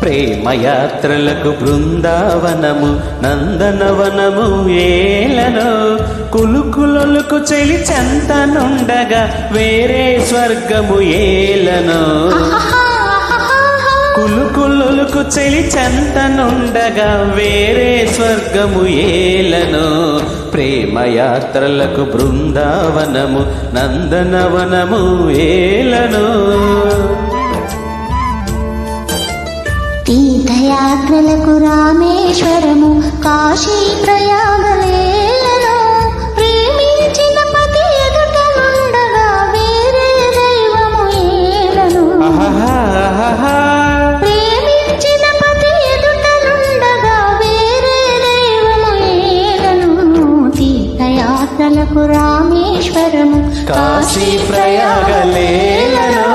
ప్రేమయాత్రలకు బృందావనము నందనవనము ఏలను కులుకులొలుకు చెలి చెంతనుండగా వేరే స్వర్గము ఏలను కులుకులొలుకు చెలి చెంతనుండగా వేరే స్వర్గము ఏలను ప్రేమయాత్రలకు బృందావనము నందనవనము ఏలను తీర్థయాత్రలకు రామేశ్వరము కాశీ ప్రయాగలేలను ప్రేమించిన పతి ఎదుట నుండగా వేరే దైవము ఏలను ప్రేమించిన పతి ఎదుట నుండగా వేరే దైవము ఏలను తీర్థయాత్రలకు రామేశ్వరము కాశీ ప్రయాగలేలను